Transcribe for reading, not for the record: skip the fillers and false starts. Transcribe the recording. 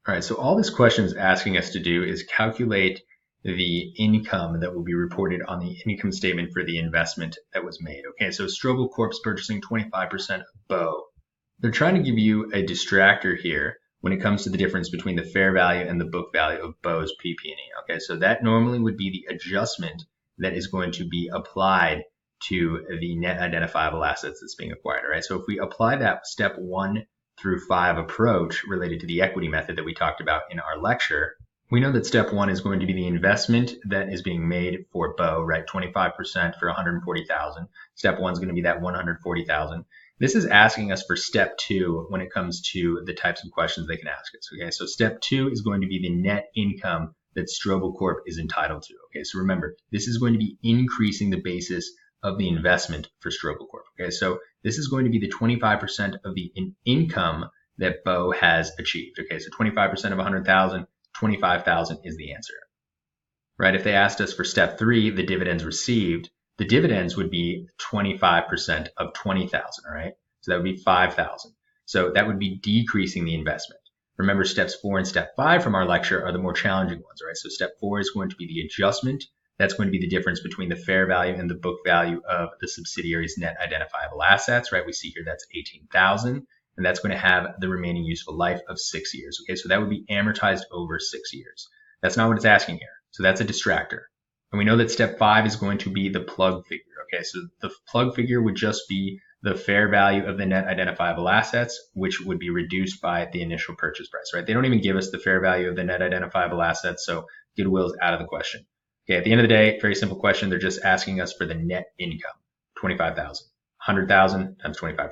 All right, so all this question is asking us to do is calculate the income that will be reported on the income statement for the investment that was made. Okay, so Strobel Corp's purchasing 25% of Bow. They're trying to give you a distractor here when it comes to the difference between the fair value and the book value of Bow's PP&E. Okay, so that normally would be the adjustment that is going to be applied to the net identifiable assets that's being acquired. All right, so if we apply that step 1 through 5 approach related to the equity method that we talked about in our lecture, we know that step 1 is going to be the investment that is being made for Bow, right? 25% for 140,000. Step 1 is going to be that 140,000. This is asking us for step 2 when it comes to the types of questions they can ask us. Okay, so step 2 is going to be the net income that Strobel Corp is entitled to. Okay, so remember, this is going to be increasing the basis of the investment for Strobel Corp. Okay, so this is going to be the 25% of the income that Bow has achieved. Okay, so 25% of 100,000, 25,000 is the answer. Right? If they asked us for step 3, the dividends received, the dividends would be 25% of 20,000, all right? So that would be 5,000. So that would be decreasing the investment. Remember, steps 4 and step 5 from our lecture are the more challenging ones, all right? So step 4 is going to be the adjustment. That's going to be the difference between the fair value and the book value of the subsidiary's net identifiable assets, right? We see here that's 18,000, and that's going to have the remaining useful life of 6 years. Okay, so that would be amortized over 6 years. That's not what it's asking here. So that's a distractor. And we know that step 5 is going to be the plug figure. Okay, so the plug figure would just be the fair value of the net identifiable assets, which would be reduced by the initial purchase price, right? They don't even give us the fair value of the net identifiable assets, so goodwill is out of the question. Okay, at the end of the day, very simple question. They're just asking us for the net income, 25,000. 100,000 times 25%.